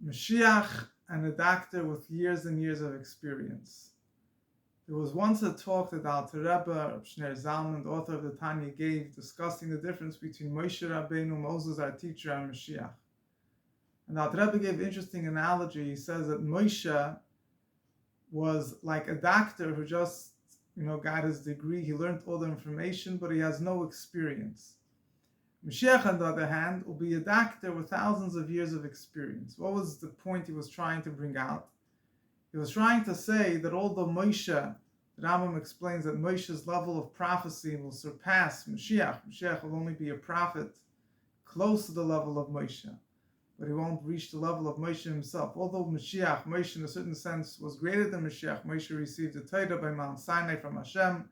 Mashiach and a doctor with years and years of experience. There was once a talk that Alter Rebbe, Shneur Zalman, the author of the Tanya, gave discussing the difference between Moshe Rabbeinu, Moses, our teacher, and Mashiach. And Alter Rebbe gave an interesting analogy. He says that Moshe was like a doctor who just, got his degree. He learned all the information, but he has no experience. Mashiach, on the other hand, will be a doctor with thousands of years of experience. What was the point he was trying to bring out? He was trying to say that although Moshe, the Rambam explains that Moshe's level of prophecy will surpass Mashiach. Mashiach will only be a prophet close to the level of Moshe, but he won't reach the level of Moshe himself. Although Mashiach, Moshe in a certain sense was greater than Mashiach, Moshe received the Torah by Mount Sinai from Hashem.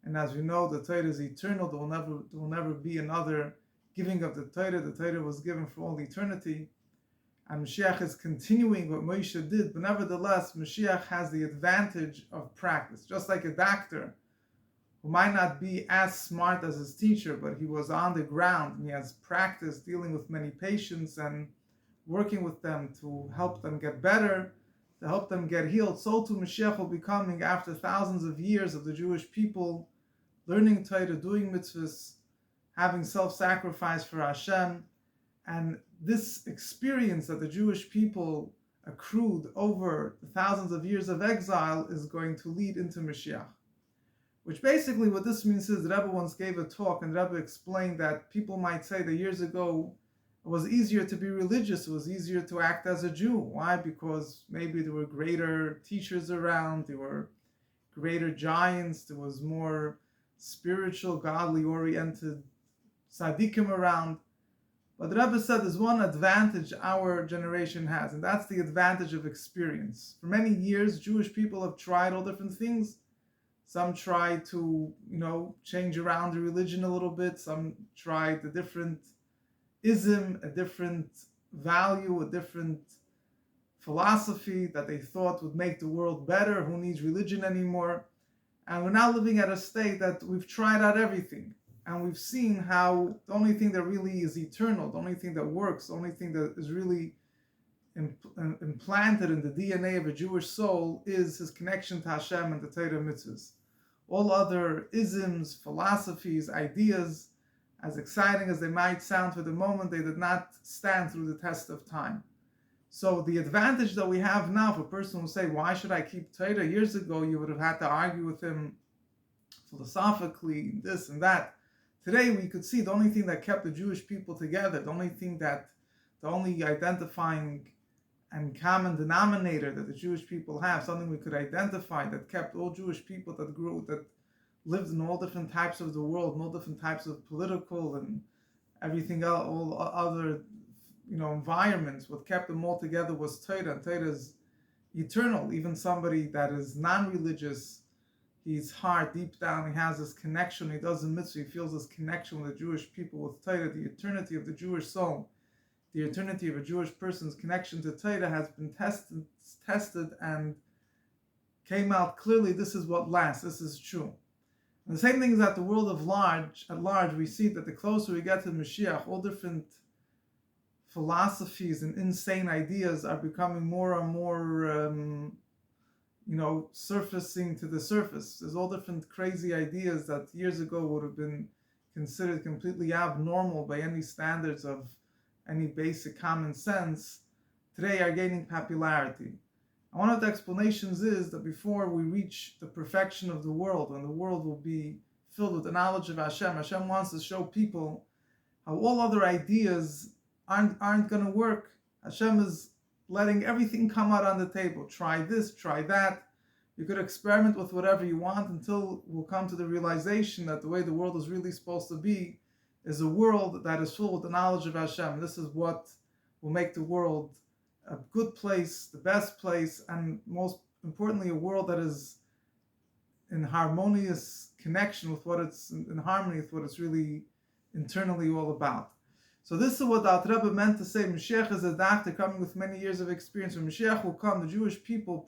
And as we know, the Torah is eternal. There will never be another giving of the Torah. The Torah was given for all eternity. And Mashiach is continuing what Moshe did. But nevertheless, Mashiach has the advantage of practice. Just like a doctor who might not be as smart as his teacher, but he was on the ground and he has practice dealing with many patients and working with them to help them get better, to help them get healed. So too Mashiach will be coming after thousands of years of the Jewish people learning Torah, doing mitzvahs, having self-sacrifice for Hashem. And this experience that the Jewish people accrued over the thousands of years of exile is going to lead into Mashiach. Which basically what this means is, the Rebbe once gave a talk, and the Rebbe explained that people might say that years ago it was easier to be religious, it was easier to act as a Jew. Why? Because maybe there were greater teachers around, there were greater giants, there was more spiritual, godly oriented tzaddikim around. But the Rebbe said there's one advantage our generation has, and that's the advantage of experience. For many years, Jewish people have tried all different things. Some tried to, change around the religion a little bit. Some tried a different ism, a different value, a different philosophy that they thought would make the world better. Who needs religion anymore? And we're now living at a state that we've tried out everything. And we've seen how the only thing that really is eternal, the only thing that works, the only thing that is really implanted in the DNA of a Jewish soul is his connection to Hashem and the Torah mitzvahs. All other isms, philosophies, ideas, as exciting as they might sound for the moment, they did not stand through the test of time. So the advantage that we have now, for a person who say, why should I keep Torah? Years ago, you would have had to argue with him philosophically, this and that. Today, we could see the only thing that kept the Jewish people together, the only identifying and common denominator that the Jewish people have, something we could identify that kept all Jewish people that lived in all different types of the world, in all different types of political and everything else, all other environments. What kept them all together was Torah, and Torah is eternal. Even somebody that is non-religious, his heart deep down, he has this connection. He does the mitzvah, he feels this connection with the Jewish people, with Torah. The eternity of the Jewish soul, the eternity of a Jewish person's connection to Torah has been tested and came out clearly. This is what lasts. This is true. And the same thing is at the world at large, we see that the closer we get to Mashiach, all different philosophies and insane ideas are becoming more and more, surfacing to the surface. There's all different crazy ideas that years ago would have been considered completely abnormal by any standards of any basic common sense, today are gaining popularity. And one of the explanations is that before we reach the perfection of the world, when the world will be filled with the knowledge of Hashem, Hashem wants to show people how all other ideas aren't going to work. Hashem is letting everything come out on the table. Try this, try that. You could experiment with whatever you want until we'll come to the realization that the way the world is really supposed to be is a world that is full with the knowledge of Hashem. This is what will make the world a good place, the best place, and most importantly, a world that is in harmonious connection with what it's in harmony with what it's really internally all about. So this is what the Alter Rebbe meant to say. Mashiach is a doctor coming with many years of experience. When Mashiach will come, the Jewish people,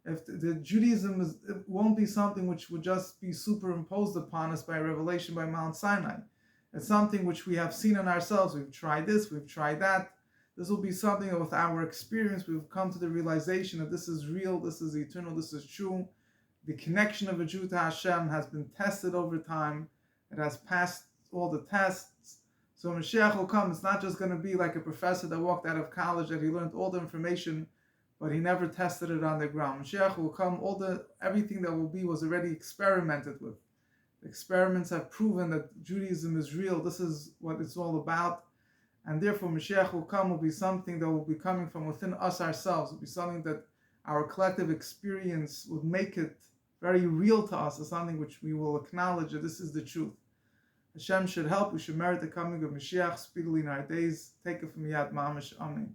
if the Judaism it won't be something which would just be superimposed upon us by revelation by Mount Sinai. It's something which we have seen in ourselves. We've tried this, we've tried that. This will be something that with our experience we've come to the realization that this is real, this is eternal, this is true. The connection of a Jew to Hashem has been tested over time. It has passed all the tests. So Mashiach will come. It's not just going to be like a professor that walked out of college, that he learned all the information, but he never tested it on the ground. Mashiach will come. Everything that will be was already experimented with. The experiments have proven that Judaism is real. This is what it's all about. And therefore Mashiach will come, will be something that will be coming from within us ourselves. It will be something that our collective experience would make it very real to us, as something which we will acknowledge that this is the truth. Hashem should help. We should merit the coming of Mashiach speedily in our days. Take it from Yad Mamish. Amen.